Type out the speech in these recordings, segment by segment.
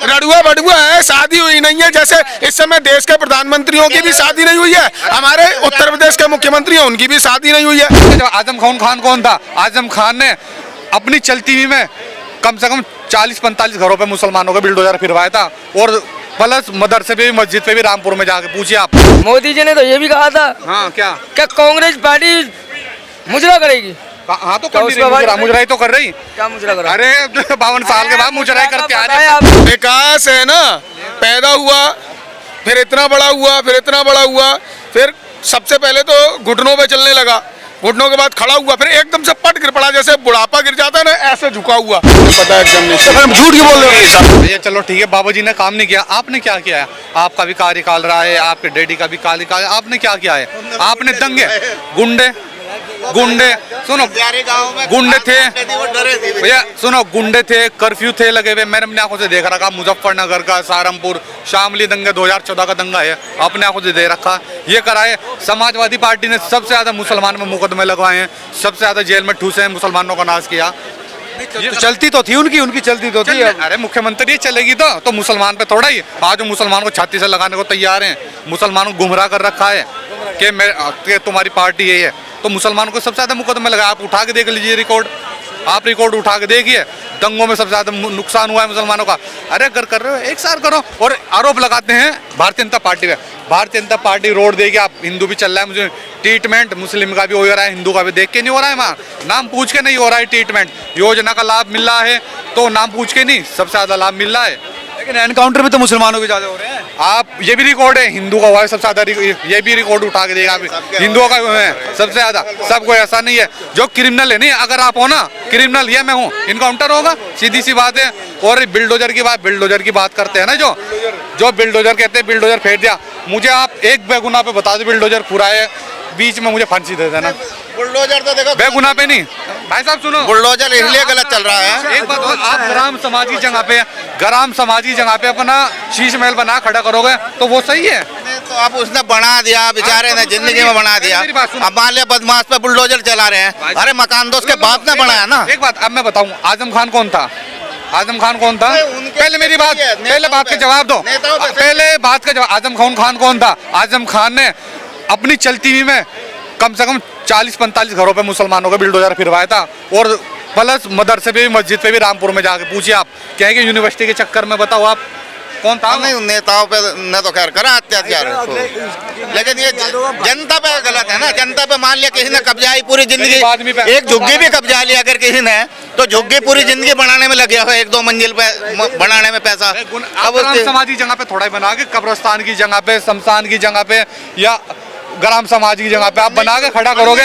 रड़ुआ बड़ुआ है, शादी हुई नहीं है। जैसे इस समय देश के प्रधानमंत्रियों की भी शादी नहीं हुई है, हमारे उत्तर प्रदेश के मुख्यमंत्री हैं उनकी भी शादी नहीं हुई है। जो आजम खान कौन था? आजम खान ने अपनी चलती हुई में कम से कम 40-45 घरों पे मुसलमानों का बिल्डोजर फिरवाया था, और प्लस मदरसे पे भी, मस्जिद पे भी, रामपुर में जाके पूछिए आप। मोदी जी ने तो ये भी कहा था हाँ क्या कांग्रेस पार्टी मुजरा करेगी। हाँ तो कर रही, मुजराई तो कर रही। क्या मुजरा करा? अरे 52 साल के बाद मुजराई करके आ रहे। विकास है ना, पैदा हुआ, फिर इतना बड़ा हुआ, फिर इतना बड़ा हुआ, फिर सबसे पहले तो घुटनों पे चलने लगा, घुटनों के बाद खड़ा हुआ, फिर एकदम से पट गिर पड़ा, जैसे बुढ़ापा गिर जाता है ना, ऐसे झुका हुआ। पता है एकदम नहीं, झूठ क्यों बोल रहे हो? ये चलो ठीक है, बाबा जी ने काम नहीं किया, आपने क्या किया है? आपका भी कार्यकाल रहा है, आपके डैडी का भी कार्यकाल, आपने क्या किया है? आपने दंगे, गुंडे सुनो, गुंडे थे भैया, सुनो, गुंडे थे, कर्फ्यू थे लगे हुए। मैंने अपनी आंखों से देख रखा, मुजफ्फरनगर का, सहारनपुर, शामली दंगे 2014 का दंगा है, अपने आंखों से देख रखा। ये कराए समाजवादी पार्टी ने सबसे ज्यादा मुसलमान में मुकदमे लगवाए हैं, सबसे ज्यादा जेल में ठूसे हैं, मुसलमानों का नाश किया। तो चलती तो थी उनकी चलती तो थी। अरे मुख्यमंत्री चलेगी तो मुसलमान पे थोड़ा ही, आज मुसलमान को छाती से लगाने को तैयार हैं। मुसलमानों को गुमराह कर रखा है कि तुम्हारी पार्टी यही है, तो मुसलमानों को सबसे ज्यादा मुकदमे लगा। आप उठा के देख लीजिए रिकॉर्ड, आप रिकॉर्ड उठा के देखिए, दंगों में सबसे ज्यादा नुकसान हुआ है मुसलमानों का। अरे अगर कर रहे हो एक साल करो, और आरोप लगाते हैं भारतीय जनता पार्टी पे। भारतीय जनता पार्टी रोड देगी, आप हिंदू भी चल रहा है, मुझे ट्रीटमेंट मुस्लिम का भी हो रहा है, हिंदू का भी देख के नहीं हो रहा है, वहाँ नाम पूछ के नहीं हो रहा है ट्रीटमेंट। योजना का लाभ मिल रहा है तो नाम पूछ के नहीं, सबसे ज्यादा लाभ मिल रहा है। लेकिन एनकाउंटर में तो मुसलमानों के ज्यादा हो रहे हैं। आप ये भी रिकॉर्ड है, हिंदू का हुआ है सबसे ज्यादा, ये भी रिकॉर्ड उठा के देगा, हिंदुओं का है सबसे ज्यादा। सबको ऐसा नहीं है, जो क्रिमिनल है नहीं, अगर आप हो ना क्रिमिनल, ये मैं हूँ, इनकाउंटर होगा, सीधी सी बात है। और बिल्डोजर की बात करते हैं ना, जो बिल्डोजर कहते हैं, बिल्डोजर फेंक दिया, मुझे आप एक बेगुनाह पे बता दो बिल्डोजर पूरा है, बीच में मुझे फांसी दे देना। बुलडोजर तो देखो बेगुनाह पे नहीं। भाई साहब सुनो, बुलडोजर इसलिए गलत चल रहा है। एक बात, आप ग्राम समाजी जगह पे अपना शीश महल बना खड़ा करोगे तो वो सही है। तो आप उसने बना दिया, बेचारे ने जिंदगी में बना दिया। अब मान लिया बदमाश पे बुलडोजर चला रहे हैं, अरे मकान तो उसके बाप ने बनाया ना। एक बात अब मैं बताऊं, आजम खान कौन था? पहले मेरी बात, पहले बात का जवाब दो, पहले बात का जवाब। आजम खान कौन था? आजम खान ने अपनी चलती हुई में कम से कम 40-45 घरों पे मुसलमानों का बिल्डोजर फिरवाया था, और प्लस मदरसे पे भी, मस्जिद पे भी, रामपुर में जाके पूछिए आप, क्या कि यूनिवर्सिटी के चक्कर में, बताओ आप कौन था? नहीं, नेताओं पे ने तो खैर करा अत्याचार, लेकिन ये जनता पे गलत है ना। जनता पे मान लिया किसी ने कब्जा ही पूरी जिंदगी, एक झुग्गी भी कब्जा लिया अगर किसी ने, तो झुग्गी पूरी जिंदगी बनाने में लगे हो, 1-2 मंजिल पे बनाने में पैसा। अब समाजी जगह पे थोड़ा ही बना के, कब्रिस्तान की जगह पे, शमशान की जगह पे, या ग्राम समाज की जगह पे आप बना के खड़ा करोगे?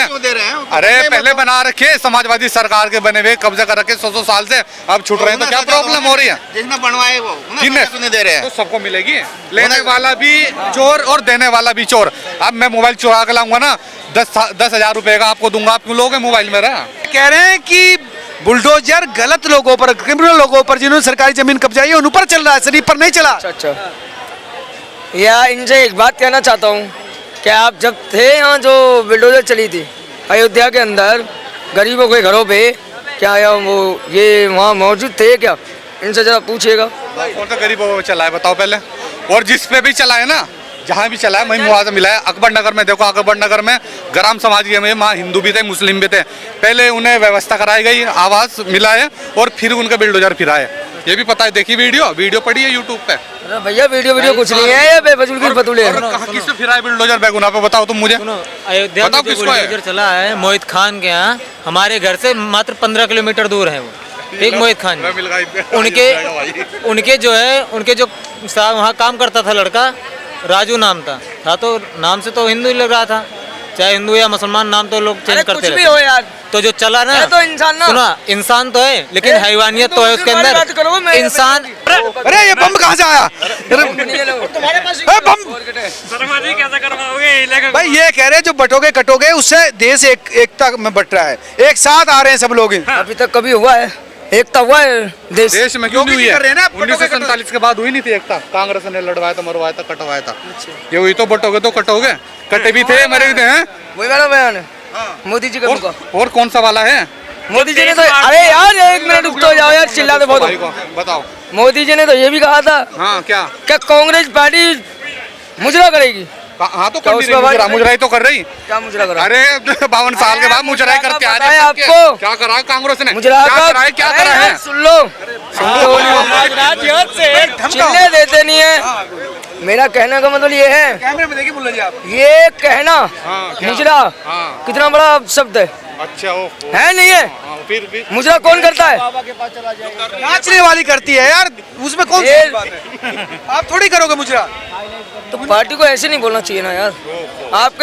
अरे पहले बना रखे, समाजवादी सरकार के बने हुए, कब्जा कर रखे 100 साल से, अब छूट रहे हैं, तो क्या प्रॉब्लम हो रही है? जिसने बनवाए वो जिन्हें दे रहे हैं तो सबको मिलेगी, लेने वाला भी चोर और देने वाला भी चोर। अब मैं मोबाइल चुरा के लाऊंगा ना, 10,000 रुपए का आपको दूंगा, आप क्यों लोगे मोबाइल मेरा? कह रहे हैं कि बुलडोजर गलत लोगों पर, क्रिमिनल लोगों पर, जिन्होंने सरकारी जमीन कब्जाई है उन पर चल रहा है, शरीफ पर नहीं चला। अच्छा, या इनसे एक बात कहना चाहता हूँ कि आप जब थे यहाँ, जो बिल्डोजर चली थी अयोध्या के अंदर गरीबों के घरों पे, क्या वो ये वहाँ मौजूद थे क्या? इनसे जरा पूछिएगा। कौन सा गरीबों पे चला है बताओ पहले, और जिस पे भी चला है ना, जहाँ भी चला है वही मुआवजा मिला है। अकबर नगर में देखो, अकबर नगर में ग्राम समाज में वहाँ हिंदू भी थे, मुस्लिम भी थे, पहले उन्हें व्यवस्था कराई गई, आवास मिला है, और फिर उनका बिल्डोजर फिरा है। ये भी पता है, देखिए वीडियो पड़ी है यूट्यूब पे। अरे भैया वीडियो कुछ नहीं है, ये बेफजूल की बतूले हैं। किससे फिरा है बिल्डोजर बेगुनाह पे, बताओ तुम मुझे। अयोध्या में जो बिल्डोजर चला है मोहित खान के यहाँ, हमारे घर से मात्र 15 किलोमीटर दूर है वो, ठीक, मोहित खान उनके जो है, उनके जो वहाँ काम करता था लड़का, राजू नाम था तो नाम से तो हिंदू ही लग रहा था, चाहे हिंदू या मुसलमान नाम तो लोग चेंज करते रहते हो यार। तो जो चला ना, तो इंसान ना, सुना, इंसान तो है लेकिन हैवानियत तो है उसके अंदर, इंसान। अरे ये बम कहाँ से आया? तुम्हारे पास कैसा करवाओगे भाई ये कह रहे जो बटोगे कटोगे, उससे देश एकता में बट रहा है, एक साथ आ रहे हैं सब लोग। अभी तक कभी हुआ है एकता? हुआ है देश में क्यों नहीं हुई है? 1947 के बाद हुई नहीं थी एकता, कांग्रेस ने लड़वाया था, मरवाया था, कटवाया था। ये हुई तो बटोगे तो कटोगे, कटे भी थे, मरे भी थे। वही वाला बयान है मोदी जी का। और कौन सा वाला है? मोदी जी ने तो, अरे यार एक मिनट रुक तो जाओ यार, चिल्लाते बहुत भाई हो। को बताओ। मोदी जी ने तो ये भी कहा था हाँ क्या? कि कांग्रेस पार्टी मुजरा करेगी। हाँ तो क्या कर उस रही पर मुजरा, भाई- मुजराई तो कर रही। क्या मुजरा करा? अरे 52 साल के बाद मुजराई करके आ रहे हैं आपको सबके। क्या करा है कांग्रेस ने? मुजरा क्या का करा है? क्या अरे करा यार है? सुन लो, चिल्ले देते नहीं है। मेरा कहने का मतलब ये है, कैमरे में देखिए मुल्ला जी आप। ये कहना क्या? मुजरा हाँ। कितना बड़ा शब्द है अच्छा ओ है नहीं है? हाँ, फिर मुजरा कौन करता है? नाचने वाली करती है यार, उसमें कौन सी ये- बात है? आप थोड़ी करोगे मुजरा। तो पार्टी को ऐसे नहीं बोलना चाहिए ना यार। आप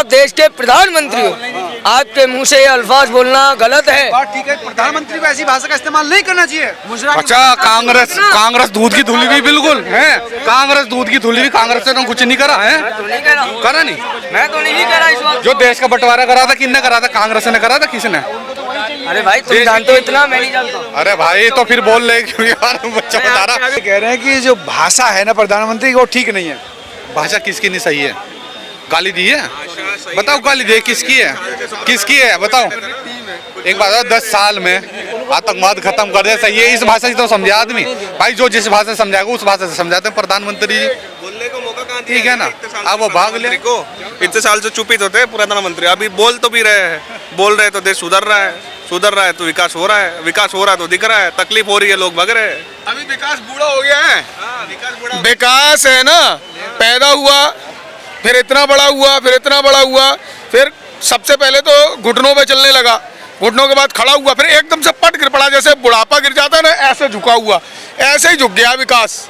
देश के प्रधानमंत्री हो, आपके मुंह से ये अल्फाज बोलना गलत है। बात ठीक है, प्रधानमंत्री को ऐसी भाषा का इस्तेमाल नहीं करना चाहिए। मुजरा अच्छा कांग्रेस दूध की धुली हुई बिल्कुल है। कांग्रेस दूध की धुली हुई, कांग्रेस ने कुछ नहीं करा है। तो नहीं कह रहा हूँ। करा नहीं। मैं तो नहीं कह रहा इस वक्त। जो देश का बंटवारा करा था किसने करा था? कांग्रेस ने करा था, किसने? अरे भाई तुम जानते हो इतना, मैं नहीं जानता। अरे भाई तो फिर बोल ले क्यों यार, बच्चा बता रहा। कह रहे हैं कि जो भाषा है ना प्रधानमंत्री की वो ठीक नहीं है। भाषा किसकी नहीं सही है? गाली दी है? बताओ गाली दी है किसकी है? किसकी है बताओ? एक बात है, 10 साल में आतंकवाद खत्म कर दे, सही है। इस भाषा से तो समझे आदमी भाई, जो जिस भाषा से समझाएगा उस भाषा से समझाते हैं प्रधानमंत्री जी। बोलने को मौका कहाँ ठीक है ना? अब वो भाग ले। को इतने साल से चुप ही तो थे प्रधानमंत्री, अभी बोल तो भी रहे हैं, बोल रहे तो देश सुधर रहा है तो विकास हो रहा है, विकास हो रहा है तो दिख रहा है, तकलीफ हो रही है लोग भग रहे हैं। अभी विकास बूढ़ा हो गया है। विकास बड़ा विकास है ना, पैदा हुआ फिर इतना बड़ा हुआ, फिर इतना बड़ा हुआ, फिर सबसे पहले तो घुटनों पे चलने लगा, घुटनों के बाद खड़ा हुआ, फिर एकदम से पट गिर पड़ा, जैसे बुढ़ापा गिर जाता है ना, ऐसे झुका हुआ, ऐसे ही झुक गया विकास।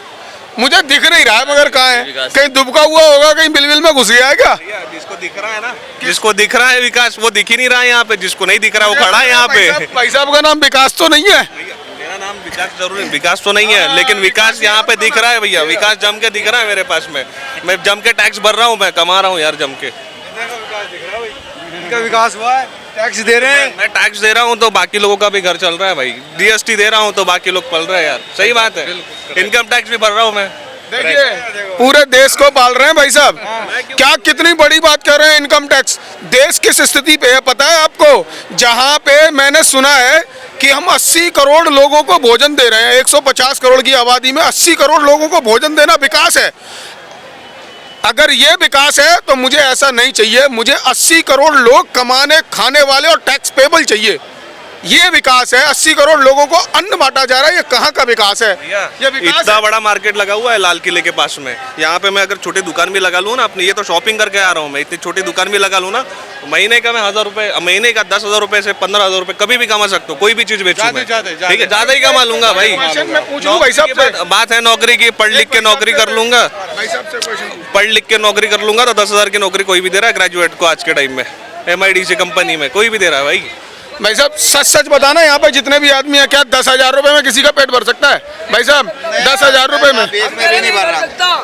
मुझे दिख नहीं रहा है मगर कहाँ है, कहीं दुबका हुआ होगा, कहीं बिलबिल में घुस गया है क्या? जिसको दिख रहा है ना, जिसको दिख रहा है विकास वो दिख ही नहीं रहा है यहाँ पे, जिसको नहीं दिख रहा वो खड़ा है यहाँ पे। भाई साहब का नाम विकास तो नहीं है। मेरा नाम विकास जरूर है, विकास तो नहीं है लेकिन विकास यहाँ पे दिख रहा है भैया, विकास जम के दिख रहा है मेरे पास में। मैं जम के टैक्स भर रहा हूँ, मैं कमा रहा हूँ यार जम के। इनका विकास हुआ है, टैक्स दे रहे हैं। मैं टैक्स दे रहा हूँ तो बाकी लोगों का भी घर चल रहा है भाई, जीएसटी दे रहा हूँ तो बाकी लोग पल रहे हैं यार, सही बात है। इनकम टैक्स भी भर रहा हूँ मैं। देखिए पूरे देश को पाल रहे हैं भाई साहब, क्या कितनी बड़ी बात कर रहे हैं। इनकम टैक्स देश किस स्थिति पे है पता है आपको? जहां पे मैंने सुना है कि हम 80 करोड़ लोगों को भोजन दे रहे हैं, 150 करोड़ की आबादी में 80 करोड़ लोगों को भोजन देना विकास है? अगर ये विकास है तो मुझे ऐसा नहीं चाहिए, मुझे 80 करोड़ लोग कमाने खाने वाले और टैक्स पेबल चाहिए। ये विकास है, 80 करोड़ लोगों को अन्न बांटा जा रहा है, ये कहाँ का विकास है? ये विकास इतना है। बड़ा मार्केट लगा हुआ है लाल किले के पास में, यहाँ पे मैं अगर छोटी दुकान भी लगा लूँ ना अपनी, ये तो शॉपिंग करके आ रहा हूँ मैं, इतनी छोटी दुकान भी लगा लूँ ना, महीने का मैं 1000 रुपए, महीने का 10,000 रुपए से 15,000 रुपए कभी भी कमा सकता हूँ, कोई भी चीज बेचूं मैं, ठीक है, ज्यादा ही कमा लूंगा भाई। मैं पूछ लूं भाई साहब से, बात है नौकरी की, पढ़ लिख के नौकरी कर लूंगा, भाई साहब से क्वेश्चन पढ़ लिख के नौकरी कर लूंगा तो 10,000 की नौकरी कोई भी दे रहा है ग्रेजुएट को आज के टाइम में, MIDC कंपनी में कोई भी दे रहा है भाई। भाई साहब सच सच बताना, यहाँ पे जितने भी आदमी हैं, क्या 10,000 रुपए में किसी का पेट भर सकता है? भाई साहब 10,000 रुपए में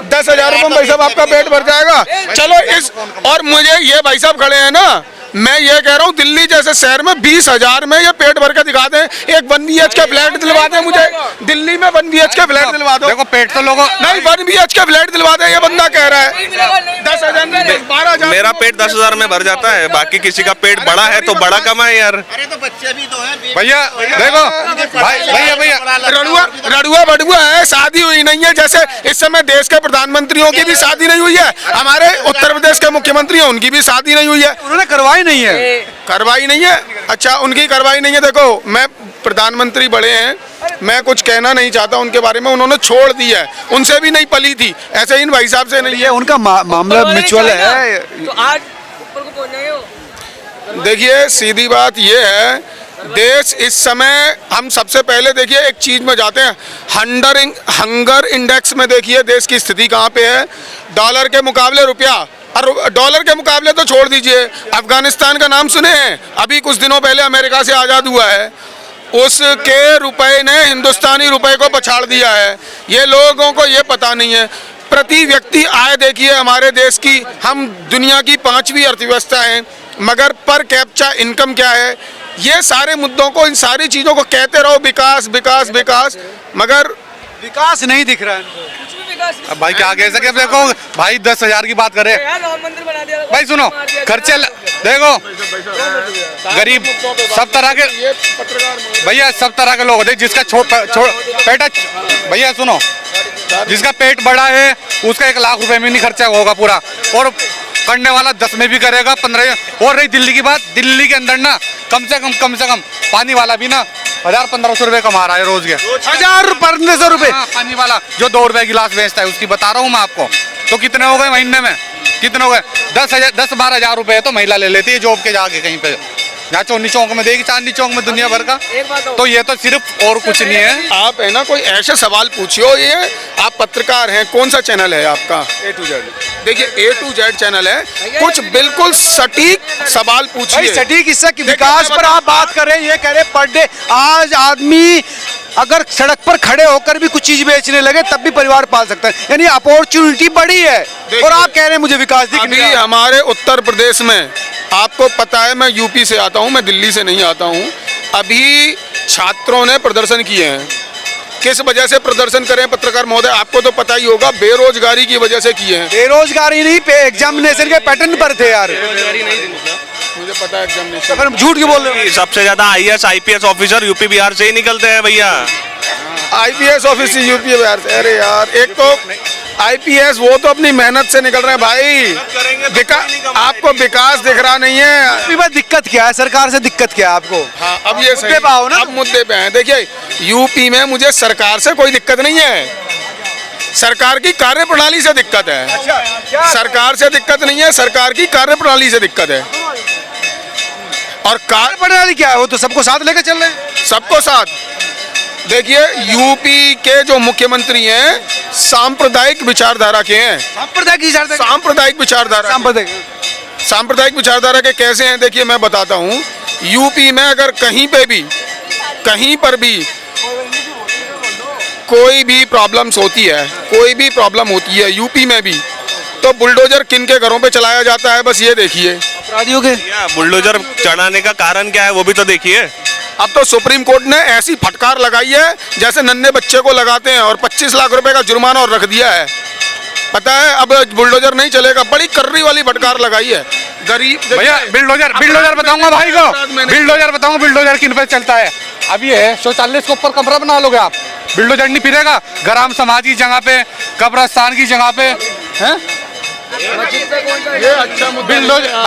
10,000 रुपए में भाई साहब आपका पेट भर जाएगा? चलो इस, और मुझे ये भाई साहब खड़े हैं ना, मैं ये कह रहा हूँ दिल्ली जैसे शहर में 20,000 में ये पेट भर के दिखा दें, एक 1 BHK फ्लैट दिलवा दें मुझे, दिल्ली में 1 BHK फ्लैट दिलवा दो। देखो पेट तो लोगों नहीं 1 BHK फ्लैट दिलवा दें, ये बंदा कह रहा है 10,000 में 12,000। मेरा पेट 10,000 में भर जाता है, बाकी किसी का पेट बड़ा है तो बड़ा कमाए यार। भैया देखो भैया रड़ुआ बड़ुआ है, शादी हुई नहीं है। जैसे इस समय देश के प्रधानमंत्रियों की भी शादी नहीं हुई है, हमारे उत्तर प्रदेश के मुख्यमंत्री हैं उनकी भी शादी नहीं हुई है। उन्होंने करवाई नहीं है। कार्रवाई नहीं है? अच्छा उनकी कार्रवाई नहीं है। देखो मैं प्रधानमंत्री बड़े हैं, मैं कुछ कहना नहीं चाहता उनके बारे में, उन्होंने छोड़ दी है, उनसे भी नहीं पली थी, ऐसे इन भाई साहब से नहीं ये उनका मामला म्यूचुअल है। तो आज ऊपर को पहुंच जाए हो। देखिए सीधी बात ये है, देश इस समय, हम सबसे पहले देखिए एक चीज में जाते हैं, हंगर इंडेक्स में देखिए देश की स्थिति कहाँ पे है। डॉलर के मुकाबले रुपया, और डॉलर के मुकाबले तो छोड़ दीजिए, अफगानिस्तान का नाम सुने हैं? अभी कुछ दिनों पहले अमेरिका से आज़ाद हुआ है, उसके रुपए ने हिंदुस्तानी रुपए को पछाड़ दिया है। ये लोगों को ये पता नहीं है। प्रति व्यक्ति आय देखिए हमारे देश की, हम दुनिया की 5वीं अर्थव्यवस्था हैं, मगर पर कैप्चा इनकम क्या है? ये सारे मुद्दों को, इन सारी चीज़ों को कहते रहो विकास विकास विकास, मगर विकास नहीं दिख रहा है। अब भाई क्या कह सके, देखो भाई 10,000 की बात करे राम मंदिर बना दिया भाई, सुनो खर्चे देखो गरीब सब तरह के ये पत्रकार भैया, सब तरह के लोग होते हैं। जिसका पेट भैया सुनो, जिसका पेट बड़ा है उसका 1 लाख रुपए में नहीं खर्चा होगा पूरा, और करने वाला 10 में भी करेगा, 15। और रही दिल्ली की बात, दिल्ली के अंदर ना कम से कम पानी वाला भी ना 1,000-1,500 रुपए कमा रहा है रोज के। 1,000-1,500 रुपए हाँ, पानी वाला जो 2 रुपए गिलास बेचता है उसकी बता रहा हूँ मैं आपको। तो कितने हो गए महीने में, कितने हो गए? 10-12 हजार रुपए तो महिला ले लेती है जॉब के जाके कहीं पे, यहाँ चौनी चौक में देगी, चांदनी चौक में, दुनिया भर का। तो ये तो सिर्फ और कुछ नहीं है। आप है ना कोई ऐसे सवाल पूछियो, ये आप पत्रकार हैं, कौन सा चैनल है आपका? A to Z। देखिए A to Z चैनल है, कुछ बिल्कुल सटीक सवाल भाई पूछिए। सटीक इससे कि देखिए, विकास मैं पर आप बात कर रहे हैं, ये कह रहे पर डे आज आदमी अगर सड़क पर खड़े होकर भी कुछ चीज बेचने लगे तब भी परिवार पाल सकता है, यानी अपॉर्चुनिटी बड़ी है। और आप कह रहे हैं मुझे विकास दिख अभी नहीं रहा। हमारे उत्तर प्रदेश में, आपको पता है मैं यूपी से आता हूं, मैं दिल्ली से नहीं आता हूं। अभी छात्रों ने प्रदर्शन किए हैं, किस वजह से प्रदर्शन करें पत्रकार महोदय, आपको तो पता ही होगा, बेरोजगारी की वजह से किए हैं। बेरोजगारी नहीं, पे एग्जामिनेशन के पैटर्न पर थे यार। मुझे पता है एग्जामिनेशन। तो फिर झूठ क्यों बोल रहे हो? सबसे ज्यादा IAS IPS officer UP Bihar से ही निकलते हैं भैया। IPS ऑफिस यूपी बिहार से, अरे यार एक तो IPS वो तो अपनी मेहनत से निकल रहे हैं भाई, आपको विकास दिख रहा नहीं है। अभी बात दिक्कत क्या है, सरकार से दिक्कत क्या है आपको? हाँ, अब ये मुद्दे पे आओ ना। अब मुद्दे पे हैं। देखिए यूपी में मुझे सरकार से कोई दिक्कत नहीं है, सरकार की कार्यप्रणाली से दिक्कत है। सरकार से दिक्कत नहीं है, सरकार की कार्यप्रणाली से दिक्कत है। और प्रणाली क्या है, वो तो सबको साथ लेकर चल रहे हैं। सबको साथ, देखिए यूपी के जो मुख्यमंत्री हैं सांप्रदायिक विचारधारा के हैं। सांप्रदायिक विचारधारा, सांप्रदायिक विचारधारा के कैसे हैं? देखिए मैं बताता हूँ, यूपी में अगर कहीं पे भी, कहीं पर भी कोई भी प्रॉब्लम्स होती है, कोई भी प्रॉब्लम होती है यूपी में भी, तो बुलडोजर किन के घरों पे चलाया जाता है, बस ये देखिए। अपराधियों के बुलडोजर चढ़ाने का कारण क्या है वो भी तो देखिए। अब तो सुप्रीम कोर्ट ने ऐसी फटकार लगाई है जैसे नन्हे बच्चे को लगाते हैं, और 25 लाख रुपए का जुर्माना और रख दिया है। पता है अब बुलडोजर नहीं चलेगा, बड़ी कर्री वाली फटकार लगाई है। गरीब भैया बिल्डोजर बताऊंगा भाई को, बिल्डोजर किन पे चलता है। अब ये है शौचालय के ऊपर कमरा बना लोगे आप, बिल्डोजर नहीं फिरेगा। ग्राम समाज की जगह पे, कब्रिस्तान की जगह पे, हैं ये अच्छा मुद्दा बिल्डोजर भाई